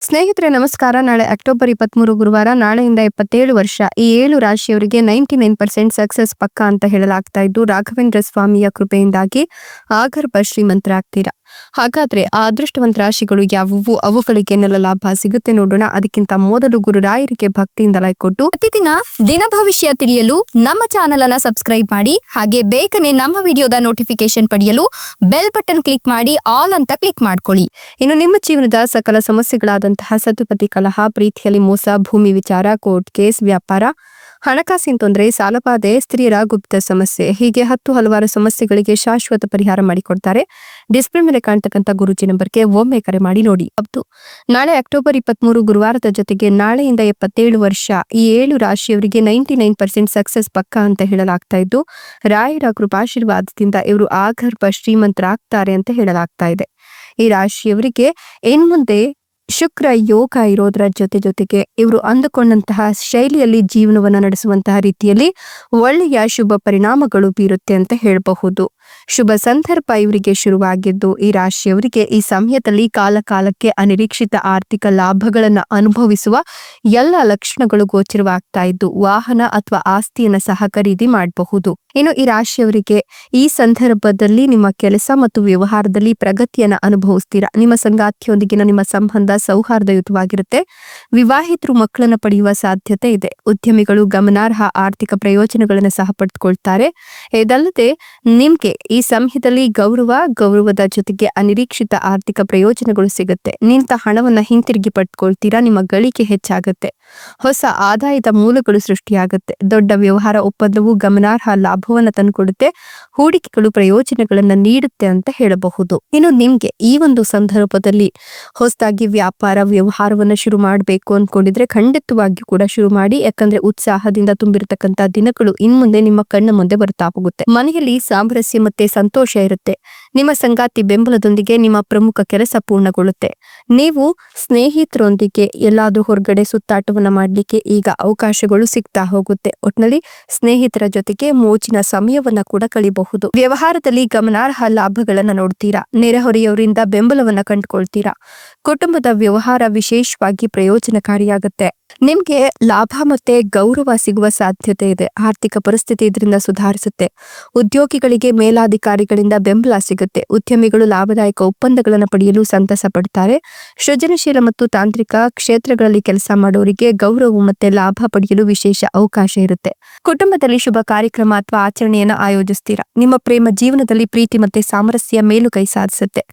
ಸ್ನೇಹಿತರೆ ನಮಸ್ಕಾರ. ನಾಳೆ ಅಕ್ಟೋಬರ್ 23 ಗುರುವಾರ, ನಾಳೆಯಿಂದ 27 ವರ್ಷ. ಈ 7 ರಾಶಿಯವರಿಗೆ 99% ಸಕ್ಸಸ್ ಪಕ್ಕ ಅಂತ ಹೇಳಲಾಗ್ತಾ ಇದ್ದು, ರಾಘವೇಂದ್ರ ಸ್ವಾಮಿಯ ಕೃಪೆಯಿಂದಾಗಿ ಆಗರ್ಭ ಶ್ರೀಮಂತರಾಗ್ತೀರಾ. ಹಾಗಾದ್ರೆ ಆ ಅದೃಷ್ಟವಂತ ರಾಶಿಗಳು ಯಾವುವು, ಅವುಗಳಿಗೇನೆಲ್ಲ ಲಾಭ ಸಿಗುತ್ತೆ ನೋಡೋಣ. ಅದಕ್ಕಿಂತ ಮೊದಲು ಗುರುರಾಯರಿಗೆ ಭಕ್ತಿಯಿಂದ ಲೈಕ್ ಕೊಟ್ಟು ಪ್ರತಿದಿನ ದಿನ ಭವಿಷ್ಯ ತಿಳಿಯಲು ನಮ್ಮ ಚಾನೆಲ್ ಅನ್ನ ಸಬ್ಸ್ಕ್ರೈಬ್ ಮಾಡಿ. ಹಾಗೆ ಬೇಗನೆ ನಮ್ಮ ವಿಡಿಯೋದ ನೋಟಿಫಿಕೇಶನ್ ಪಡೆಯಲು ಬೆಲ್ ಬಟನ್ ಕ್ಲಿಕ್ ಮಾಡಿ ಆಲ್ ಅಂತ ಕ್ಲಿಕ್ ಮಾಡ್ಕೊಳ್ಳಿ. ಇನ್ನು ನಿಮ್ಮ ಜೀವನದ ಸಕಲ ಸಮಸ್ಯೆಗಳಾದಂತಹ ಸತುಪತಿ ಕಲಹ, ಪ್ರೀತಿಯಲ್ಲಿ ಮೋಸ, ಭೂಮಿ ವಿಚಾರ, ಕೋರ್ಟ್ ಕೇಸ್, ವ್ಯಾಪಾರ, ಹಣಕಾಸಿನ ತೊಂದರೆ, ಸಾಲಬಾಧೆ, ಸ್ತ್ರೀಯರ ಗುಪ್ತ ಸಮಸ್ಯೆ, ಹೀಗೆ ಹಲವಾರು ಸಮಸ್ಯೆಗಳಿಗೆ ಶಾಶ್ವತ ಪರಿಹಾರ ಮಾಡಿಕೊಡ್ತಾರೆ. ಡಿಸ್ಪ್ಲೇ ಮೇಲೆ ಕಾಣ್ತಕ್ಕಂಥ ಗುರುಜಿ ನಂಬರ್ಗೆ ಒಮ್ಮೆ ಕರೆ ಮಾಡಿ ನೋಡಿ. ಹೌದು, ನಾಳೆ ಅಕ್ಟೋಬರ್ 23 ಗುರುವಾರದ ಜೊತೆಗೆ ನಾಳೆಯಿಂದ 77 ವರ್ಷ. ಈ 7 ರಾಶಿಯವರಿಗೆ 99% ಸಕ್ಸಸ್ ಪಕ್ಕ ಅಂತ ಹೇಳಲಾಗ್ತಾ ಇದ್ದು, ರಾಯರ ಕೃಪಾಶೀರ್ವಾದದಿಂದ ಇವರು ಆಗರ್ಭ ಶ್ರೀಮಂತರಾಗ್ತಾರೆ ಅಂತ ಹೇಳಲಾಗ್ತಾ ಇದೆ. ಈ ರಾಶಿಯವರಿಗೆ ಇನ್ಮುಂದೆ ಶುಕ್ರ ಯೋಗ ಇರೋದರ ಜೊತೆಗೆ ಇವರು ಅಂದುಕೊಂಡಂತಹ ಶೈಲಿಯಲ್ಲಿ ಜೀವನವನ್ನು ನಡೆಸುವಂತಹ ರೀತಿಯಲ್ಲಿ ಒಳ್ಳೆಯ ಶುಭ ಪರಿಣಾಮಗಳು ಬೀರುತ್ತೆ ಅಂತ ಹೇಳಬಹುದು. ಶುಭ ಸಂದರ್ಭ ಇವರಿಗೆ ಶುರುವಾಗಿದ್ದು, ಈ ರಾಶಿಯವರಿಗೆ ಈ ಸಮಯದಲ್ಲಿ ಕಾಲಕ್ಕೆ ಅನಿರೀಕ್ಷಿತ ಆರ್ಥಿಕ ಲಾಭಗಳನ್ನು ಅನುಭವಿಸುವ ಎಲ್ಲ ಲಕ್ಷಣಗಳು ಗೋಚರವಾಗ್ತಾ ಇದ್ದು, ವಾಹನ ಅಥವಾ ಆಸ್ತಿಯನ್ನು ಸಹ ಖರೀದಿ ಮಾಡಬಹುದು. ಇನ್ನು ಈ ರಾಶಿಯವರಿಗೆ ಈ ಸಂದರ್ಭದಲ್ಲಿ ನಿಮ್ಮ ಕೆಲಸ ಮತ್ತು ವ್ಯವಹಾರದಲ್ಲಿ ಪ್ರಗತಿಯನ್ನು ಅನುಭವಿಸ್ತೀರಾ. ನಿಮ್ಮ ಸಂಗಾತಿಯೊಂದಿಗಿನ ನಿಮ್ಮ ಸಂಬಂಧ ಸೌಹಾರ್ದಯುತವಾಗಿರುತ್ತೆ. ವಿವಾಹಿತರು ಮಕ್ಕಳನ್ನು ಪಡೆಯುವ ಸಾಧ್ಯತೆ ಇದೆ. ಉದ್ಯಮಿಗಳು ಗಮನಾರ್ಹ ಆರ್ಥಿಕ ಪ್ರಯೋಜನಗಳನ್ನು ಸಹ ಪಡೆದುಕೊಳ್ತಾರೆ. ಇದಲ್ಲದೆ ನಿಮ್ಗೆ ಈ ಸಮಯದಲ್ಲಿ ಗೌರವದ ಜೊತೆಗೆ ಅನಿರೀಕ್ಷಿತ ಆರ್ಥಿಕ ಪ್ರಯೋಜನಗಳು ಸಿಗುತ್ತೆ. ನಿಂತ ಹಣವನ್ನ ಹಿಂತಿರುಗಿ ಪಡ್ಕೊಳ್ತೀರಾ. ನಿಮ್ಮ ಗಳಿಕೆ ಹೆಚ್ಚಾಗುತ್ತೆ. ಹೊಸ ಆದಾಯದ ಮೂಲಗಳು ಸೃಷ್ಟಿಯಾಗುತ್ತೆ. ದೊಡ್ಡ ವ್ಯವಹಾರ ಒಪ್ಪಂದವು ಗಮನಾರ್ಹ ಲಾಭವನ್ನ ತಂದುಕೊಡುತ್ತೆ. ಹೂಡಿಕೆಗಳು ಪ್ರಯೋಜನಗಳನ್ನ ನೀಡುತ್ತೆ ಅಂತ ಹೇಳಬಹುದು. ಇನ್ನು ನಿಮ್ಗೆ ಈ ಒಂದು ಸಂದರ್ಭದಲ್ಲಿ ಹೊಸದಾಗಿ ವ್ಯವಹಾರವನ್ನ ಶುರು ಮಾಡಬೇಕು ಅನ್ಕೊಂಡಿದ್ರೆ ಖಂಡಿತವಾಗಿ ಕೂಡ ಶುರು ಮಾಡಿ. ಯಾಕಂದ್ರೆ ಉತ್ಸಾಹದಿಂದ ತುಂಬಿರತಕ್ಕಂತ ದಿನಗಳು ಇನ್ಮುಂದೆ ನಿಮ್ಮ ಕಣ್ಣ ಮುಂದೆ ಬರ್ತಾ ಹೋಗುತ್ತೆ. ಮನೆಯಲ್ಲಿ ಸಾಮರಸ್ಯ ಮತ್ತೆ ಸಂತೋಷ ಇರುತ್ತೆ. ನಿಮ್ಮ ಸಂಗಾತಿ ಬೆಂಬಲದೊಂದಿಗೆ ನಿಮ್ಮ ಪ್ರಮುಖ ಕೆಲಸ ಪೂರ್ಣಗೊಳ್ಳುತ್ತೆ. ನೀವು ಸ್ನೇಹಿತರೊಂದಿಗೆ ಎಲ್ಲಾದ್ರೂ ಹೊರಗಡೆ ಸುತ್ತಾಟವನ್ನ ಮಾಡ್ಲಿಕ್ಕೆ ಈಗ ಅವಕಾಶಗಳು ಸಿಗ್ತಾ ಹೋಗುತ್ತೆ. ಒಟ್ನಲ್ಲಿ ಸ್ನೇಹಿತರ ಜೊತೆಗೆ ಮೋಜಿನ ಸಮಯವನ್ನ ಕೂಡ ಕಳಿಬಹುದು. ವ್ಯವಹಾರದಲ್ಲಿ ಗಮನಾರ್ಹ ಲಾಭಗಳನ್ನ ನೋಡ್ತೀರಾ. ನೆರೆಹೊರೆಯವರಿಂದ ಬೆಂಬಲವನ್ನ ಕಂಡುಕೊಳ್ತೀರಾ. ಕುಟುಂಬದ ವ್ಯವಹಾರ ವಿಶೇಷವಾಗಿ ಪ್ರಯೋಜನಕಾರಿಯಾಗುತ್ತೆ. ನಿಮ್ಗೆ ಲಾಭ ಮತ್ತೆ ಗೌರವ ಸಿಗುವ ಸಾಧ್ಯತೆ ಇದೆ. ಆರ್ಥಿಕ ಪರಿಸ್ಥಿತಿ ಇದರಿಂದ ಸುಧಾರಿಸುತ್ತೆ. ಉದ್ಯೋಗಿಗಳಿಗೆ ಮೇಲಾಧಿಕಾರಿಗಳಿಂದ ಬೆಂಬಲ ಸಿಗುತ್ತೆ. ಉದ್ಯಮಿಗಳು ಲಾಭದಾಯಕ ಒಪ್ಪಂದಗಳನ್ನು ಪಡೆಯಲು ಸಂತಸ ಪಡ್ತಾರೆ. ಸೃಜನಶೀಲ ಮತ್ತು ತಾಂತ್ರಿಕ ಕ್ಷೇತ್ರಗಳಲ್ಲಿ ಕೆಲಸ ಮಾಡೋರಿಗೆ ಗೌರವ ಮತ್ತೆ ಲಾಭ ಪಡೆಯಲು ವಿಶೇಷ ಅವಕಾಶ ಇರುತ್ತೆ. ಕುಟುಂಬದಲ್ಲಿ ಶುಭ ಕಾರ್ಯಕ್ರಮ ಅಥವಾ ಆಚರಣೆಯನ್ನು ಆಯೋಜಿಸ್ತೀರಾ. ನಿಮ್ಮ ಪ್ರೇಮ ಜೀವನದಲ್ಲಿ ಪ್ರೀತಿ ಮತ್ತೆ ಸಾಮರಸ್ಯ ಮೇಲುಗೈ ಸಾಧಿಸುತ್ತೆ.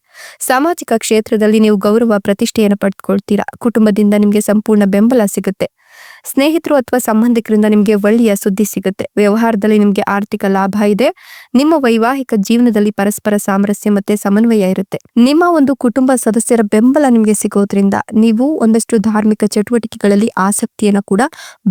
ಸಾಮಾಜಿಕ ಕ್ಷೇತ್ರದಲ್ಲಿ ನೀವು ಗೌರವ ಪ್ರತಿಷ್ಠೆಯನ್ನು ಪಡೆದುಕೊಳ್ತೀರಾ. ಕುಟುಂಬದಿಂದ ನಿಮಗೆ ಸಂಪೂರ್ಣ ಬೆಂಬಲ ಸಿಗುತ್ತೆ. ಸ್ನೇಹಿತರು ಅಥವಾ ಸಂಬಂಧಿಕರಿಂದ ನಿಮಗೆ ಒಳ್ಳೆಯ ಸುದ್ದಿ ಸಿಗುತ್ತೆ. ವ್ಯವಹಾರದಲ್ಲಿ ನಿಮಗೆ ಆರ್ಥಿಕ ಲಾಭ ಇದೆ. ನಿಮ್ಮ ವೈವಾಹಿಕ ಜೀವನದಲ್ಲಿ ಪರಸ್ಪರ ಸಾಮರಸ್ಯ ಮತ್ತೆ ಸಮನ್ವಯ ಇರುತ್ತೆ. ನಿಮ್ಮ ಒಂದು ಕುಟುಂಬ ಸದಸ್ಯರ ಬೆಂಬಲ ನಿಮಗೆ ಸಿಗೋದ್ರಿಂದ ನೀವು ಒಂದಷ್ಟು ಧಾರ್ಮಿಕ ಚಟುವಟಿಕೆಗಳಲ್ಲಿ ಆಸಕ್ತಿಯನ್ನು ಕೂಡ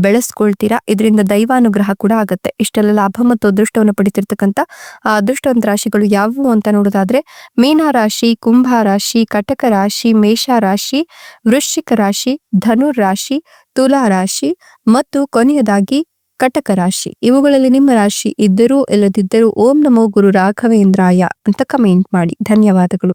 ಬೆಳೆಸ್ಕೊಳ್ತೀರಾ. ಇದರಿಂದ ದೈವಾನುಗ್ರಹ ಕೂಡ ಆಗುತ್ತೆ. ಇಷ್ಟೆಲ್ಲ ಲಾಭ ಮತ್ತು ಅದೃಷ್ಟವನ್ನು ಪಡಿತಿರ್ತಕ್ಕಂಥ ಆ ಅದೃಷ್ಟವಂತ ರಾಶಿಗಳು ಯಾವುವು ಅಂತ ನೋಡೋದಾದ್ರೆ ಮೀನ ರಾಶಿ, ಕುಂಭ ರಾಶಿ, ಕಟಕ ರಾಶಿ, ಮೇಷ ರಾಶಿ, ವೃಶ್ಚಿಕ ರಾಶಿ, ಧನುರ್ ರಾಶಿ, ತುಲಾ ರಾಶಿ ಮತ್ತು ಕೊನೆಯದಾಗಿ ಕಟಕ ರಾಶಿ. ಇವುಗಳಲ್ಲಿ ನಿಮ್ಮ ರಾಶಿ ಇದ್ದರೂ ಇಲ್ಲದಿದ್ದರೂ ಓಂ ನಮೋ ಗುರು ರಾಘವೇಂದ್ರಾಯ ಅಂತ ಕಮೆಂಟ್ ಮಾಡಿ. ಧನ್ಯವಾದಗಳು.